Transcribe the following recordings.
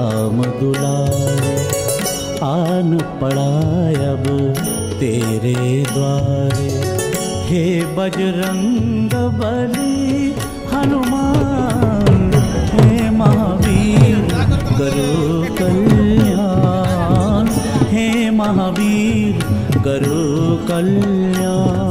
राम दुलारे, आन पड़ा अब तेरे द्वारे। हे बजरंग बली हनुमान, हे महावीर करो कल्याण, हे महावीर करो कल्याण।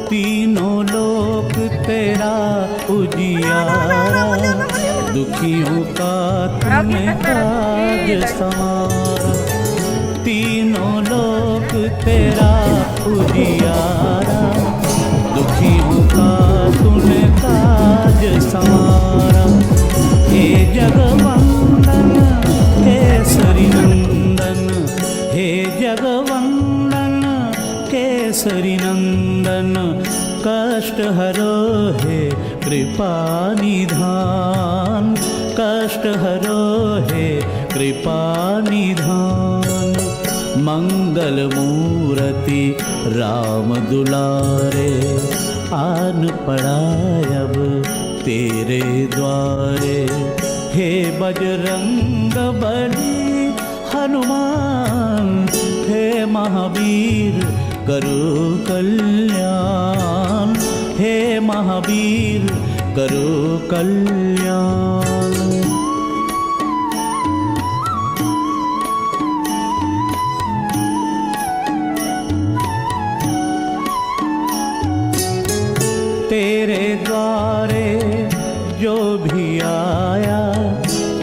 तीनों लोक तेरा उजियारा, दुखियों का तूने काज संवारा। तीनों लोक तेरा उजियारा, दुखियों का तूने काज संवारा। हे जगवंदन केसरी नंदन, हे जगवंदन केसरी नंदन, कष्ट हरो हे कृपा निधान, कष्ट हरो हे कृपा निधान। मंगल मूर्ति राम दुलारे, आन पड़ा अब तेरे द्वारे। हे बजरंग बली हनुमान, हे महावीर करो कल्याण, हे महावीर करो कल्याण। तेरे द्वारे जो भी आया,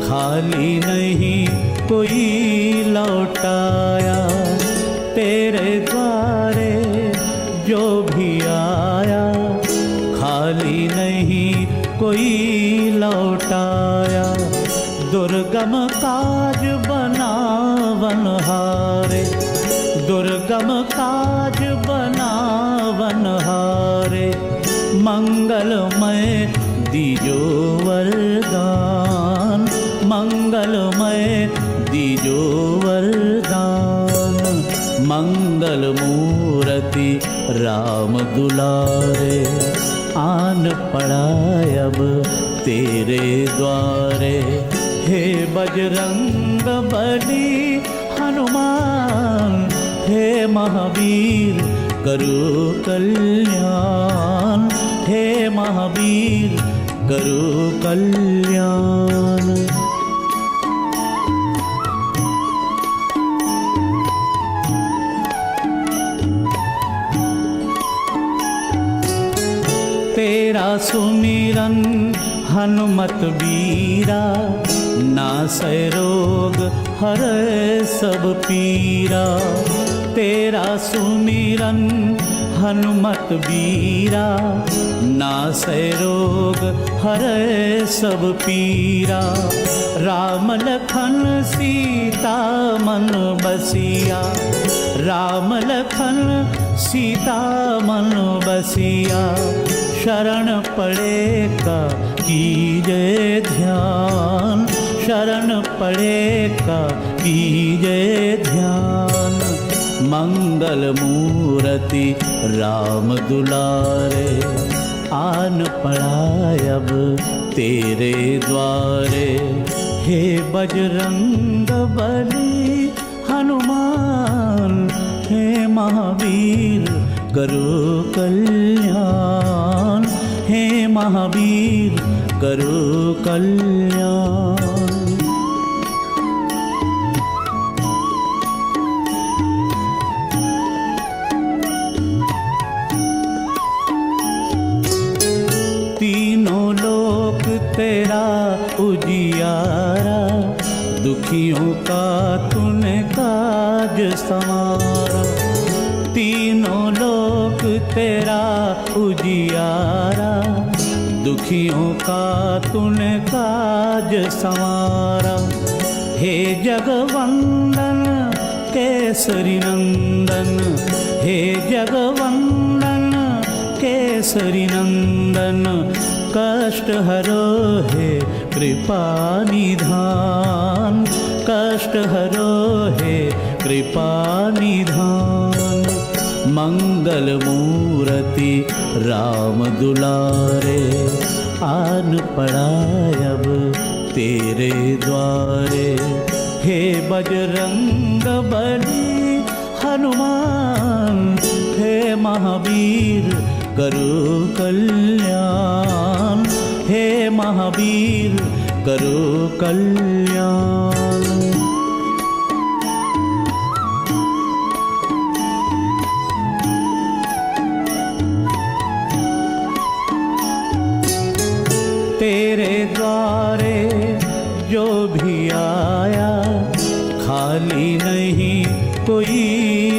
खाली नहीं कोई लौटाया। तेरे द्वारे जो भी आया, खाली नहीं कोई लौटाया। दुर्गम काज बनावन हारे, दुर्गम काज बनावन हारे। मंगलमय दीजो वरदान, मंगलमय दीजो वरदान। मंगल मूर्ति राम दुलारे, आन पड़ा अब तेरे द्वारे। हे बजरंग बली हनुमान, हे महावीर करो कल्याण, हे महावीर करो कल्याण। तेरा सुमिरन हनुमत बीरा, नासै रोग हरै सब पीरा। तेरा सुमिरन हनुमत बीरा, नासै रोग हरै सब पीरा। राम लखन सीता मन बसिया, राम लखन सीता मन बसिया। शरण पड़े का कीजे ध्यान, शरण पड़े का कीजे ध्यान। मंगल मूर्ति राम दुलारे, आन पड़ा अब तेरे द्वारे। हे बजरंग बली हनुमान, हे महावीर करो कल्याण, हे महावीर करो कल्याण। तीनों लोक तेरा उजियारा, दुखियों का तूने काज संवारा। तीनों लोक तेरा उजियारा, दुखियों का तूने काज संवारा। हे जगवंदन केसरी नंदन, हे जगवंदन केसरी नंदन, कष्ट हरो हे कृपा निधान, कष्ट हरो हे कृपा निधान। मंगल मूर्ति राम दुलारे, आन पड़ा अब तेरे द्वारे। हे बजरंग बली हनुमान, हे महावीर करो कल्याण, हे महावीर करो कल्याण। तेरे द्वारे जो भी आया, खाली नहीं कोई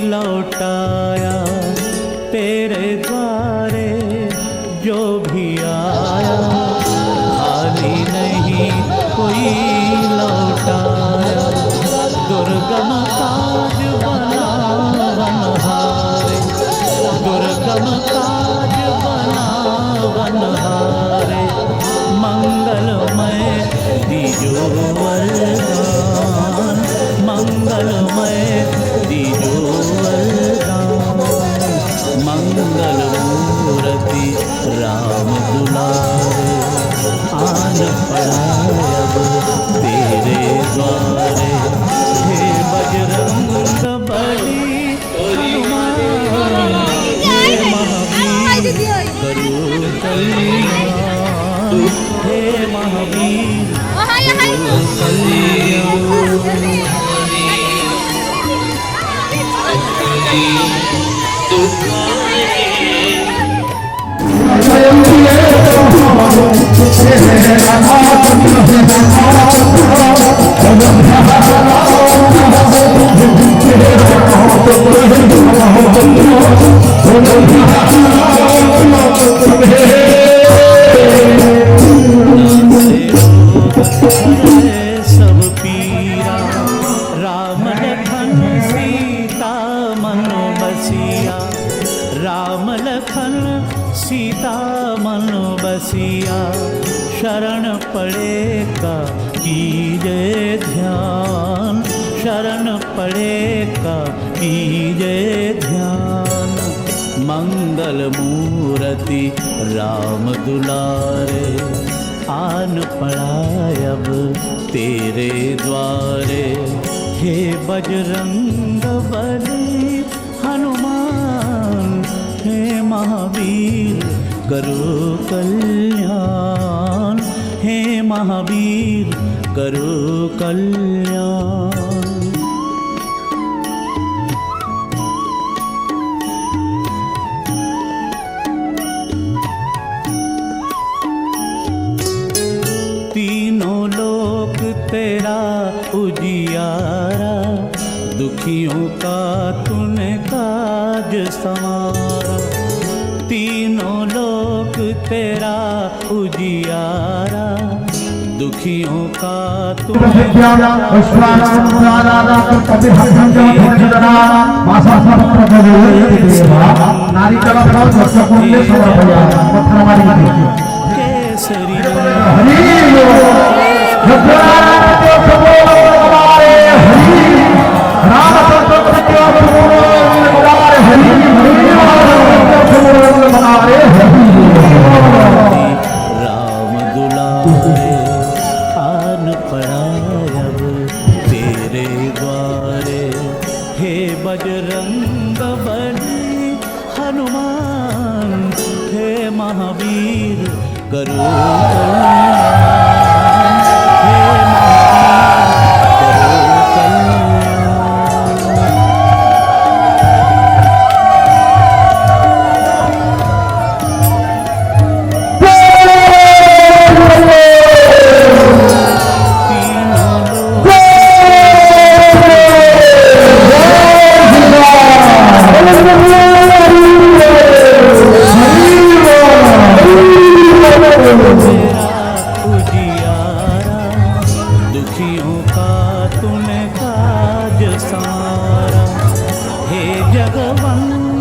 लौटाया। तेरे द्वारे जो भी आया, खाली नहीं कोई लौटाया। दुर्गम काज बना बनहारे, दुर्गम काज बना बनहारे। मंगलमय दीजो वरदान, मंगलमय दीजो वरदान। मंगल मूर्ति राम दुलारे, आन पड़ा अब तेरे द्वारे। हे बजरंग बली हनुमान, हे महावीर करो कल्याण, हे महावीर करो कल्याण। सब पीरा राम लखन सीता मन बसिया, राम लखन सीता मन बसिया। शरण पड़े का कीजे ध्यान, शरण पड़े का कीजे ध्यान। मंगल मूर्ति राम दुलारे, आन पड़ा अब तेरे द्वारे। हे बजरंग बली हनुमान, हे महावीर करो कल्याण, हे महावीर करो कल्याण। तीनों लोक तेरा उजियारा, दुखियों का तूने काज संवारा। तीनों लोक तेरा उजियारा, दुखियों का तूने केसरी राम दुलारे, आन पड़ा अब तेरे द्वारे। हे बजरंग बली हनुमान, हे महावीर करो कल्याण, हे महावीर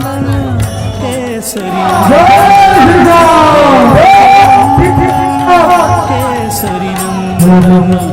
करो केसरी नंदन।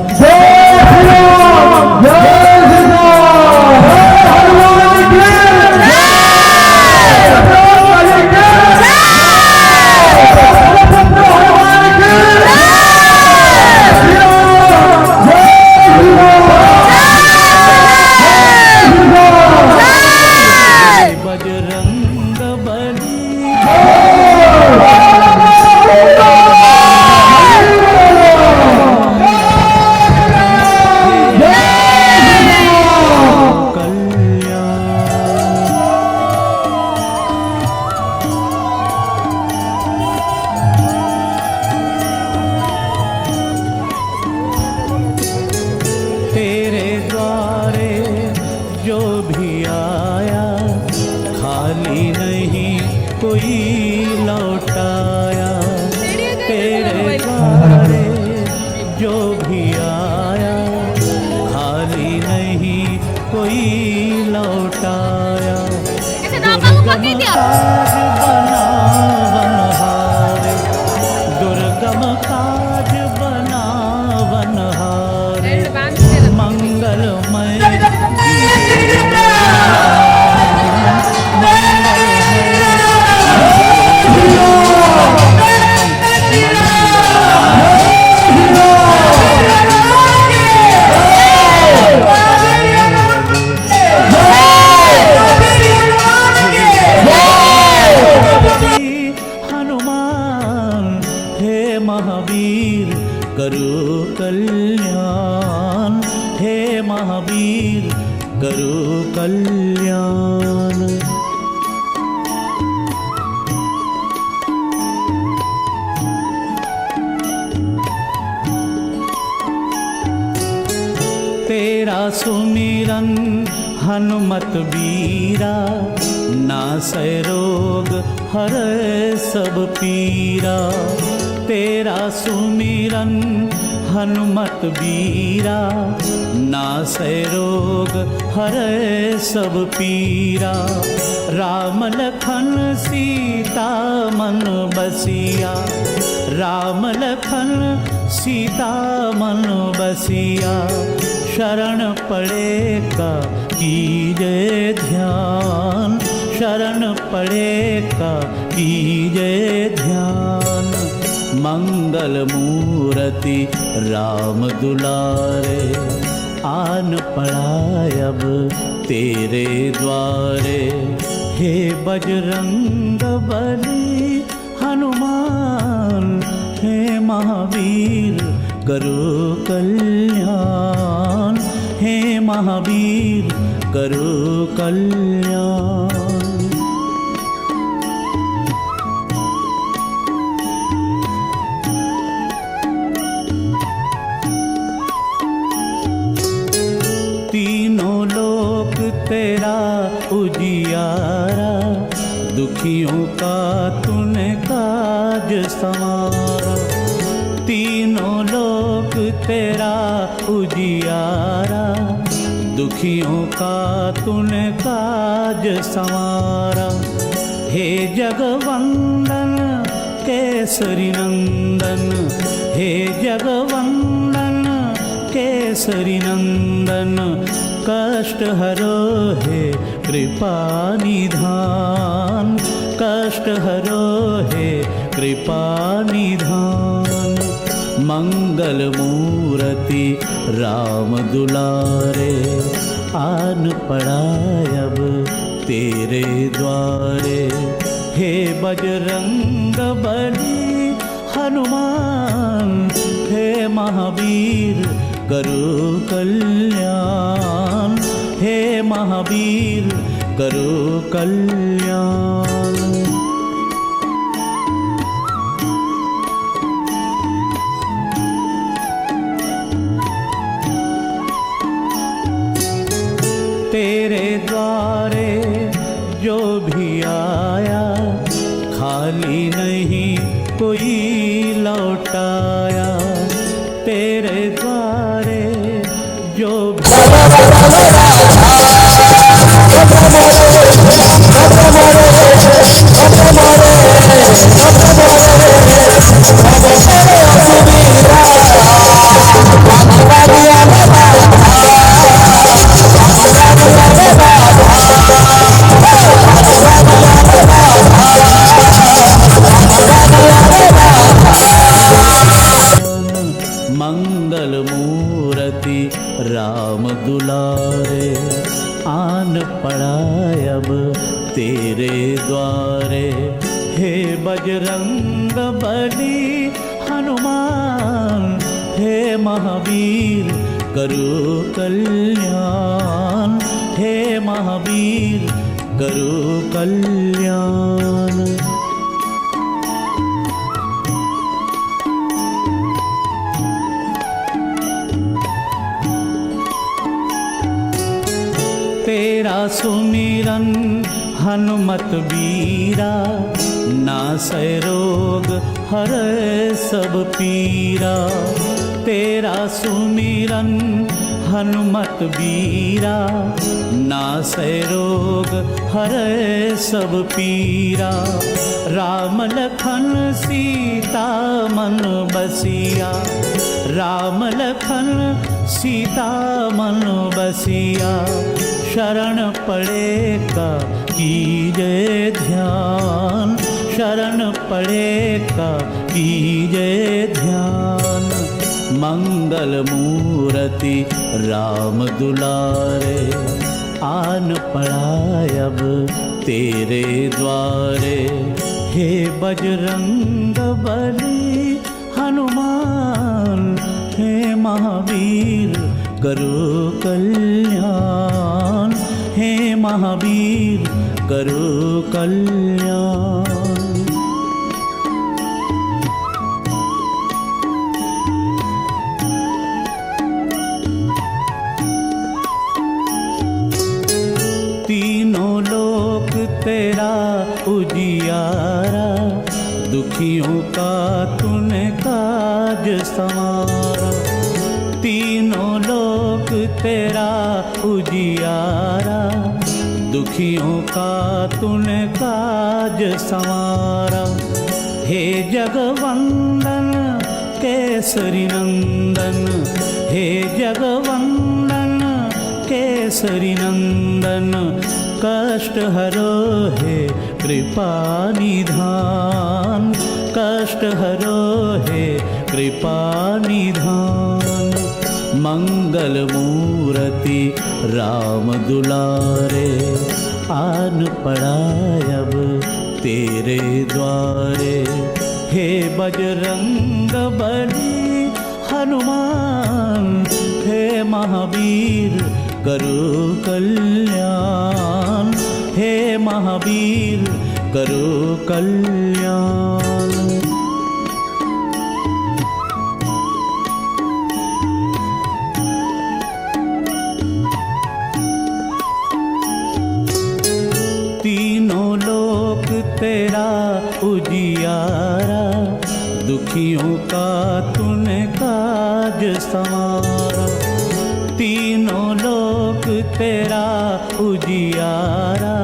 कोई लौटाया। तेरे द्वारे जो भी आया खाली नहीं कोई लौटाया। दुर्गम काज बना वनहारे, दुर्गम काज बना वनहारे, मंगलमय महावीर करो कल्याण, हे महावीर करो कल्याण। तेरा सुमिरन हनुमत बीरा, नासै रोग हरै सब पीरा। तेरा सुमिरन हनुमत बीरा, नासै रोग हरै सब पीरा। राम लखन सीता मन बसिया, राम लखन सीता मन बसिया। शरण पड़े का कीजे ध्यान, शरण पड़े का कीजे ध्यान। मंगल मूर्ति राम दुलारे, आन पड़ा अब तेरे द्वारे। हे बजरंग बली हनुमान, हे महावीर करो कल्याण, हे महावीर करो कल्याण। तीनों लोक तेरा उजियारा, दुखियों का तूने काज संवारा। तीनों लोक तेरा उजियारा, दुखियों का तूने काज संवारा। हे जगवंदन केसरी नंदन, हे जगवंदन केसरी नंदन। कष्ट हरो हे कृपा निधान, कष्ट हरो हे कृपा निधान। मंगल मूर्ति राम दुलारे, आन पड़ा अब तेरे द्वारे। हे बजरंग बली हनुमान, हे महावीर करो कल्याण, हे महावीर करो कल्याण। तेरे द्वारे जो भी आया खाली नहीं कोई लौटाया। तेरे द्वारे जो भी मंगल मूर्ति राम दुलारे, आन पड़ा अब तेरे द्वारे। हे बजरंग बली हनुमान, हे महावीर करो कल्याण, हे महावीर करो कल्याण। तेरा सुमिरन हनुमत बीरा नासै रोग हरै सब पीरा। तेरा सुमिरन हनुमत बीरा नासै रोग हरै सब पीरा। राम लखन सीता मन बसिया, राम लखन सीता मन बसिया। शरण पड़े का कीजे ध्यान, शरण पड़े का कीजे ध्यान। मंगल मूर्ति राम दुलारे, आन पड़ा अब तेरे द्वारे। हे बजरंग बली हनुमान, हे महावीर करो कल्याण, हे महावीर करो कल्याण। तीनों लोक तेरा उजियारा, दुखियों का तूने काज संवारा। तीनों लोक तेरा उजियारा, दुखियों का तूने काज संवारा। हे जगवंदन केसरी नंदन, हे जगवंदन केसरी नंदन। कष्ट हरो है कृपा निधान, कष्ट हरो है कृपा निधान। मंगल मूर्ति राम दुलारे, आन पड़ा अब तेरे द्वारे। हे बजरंग बली हनुमान, हे महावीर करो कल्याण, हे महावीर करो कल्याण। तीनों लोक तेरा उजियारा, दुखियों का तूने काज संवारा। तीनों लोक तेरा उजियारा,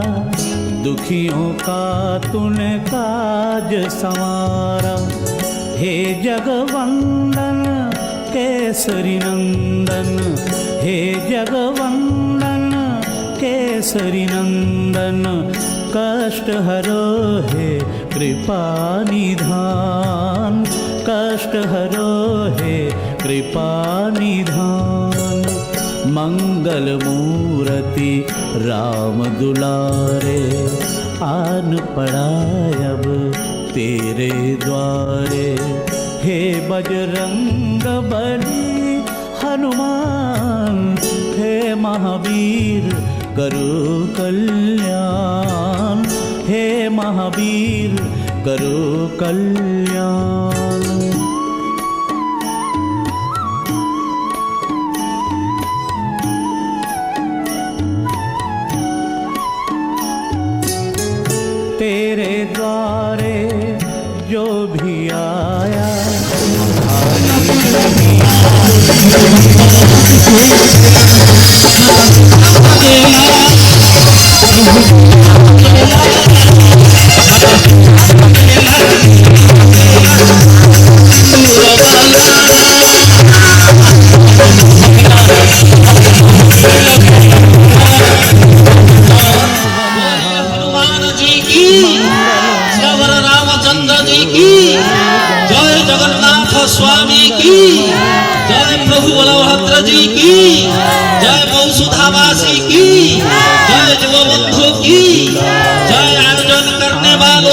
दुखियों का तूने काज संवारा। हे जगवंदन केसरी नंदन, हे जगवंदन केसरी नंदन। कष्ट हरो है कृपा निधान, कष्ट हरो है कृपा निधान। मंगल मूर्ति राम दुलारे, आन पड़ा अब तेरे द्वारे। हे बजरंग बली हनुमान, हे महावीर करो कल्याण, हे महावीर करो कल्याण। तेरे द्वारे जो भी आया, स्वामी की जय, प्रभु बलभद्र जी की जय, मौसुधावासी की जय, जीवबंधु की जय। आयोजन करने वालों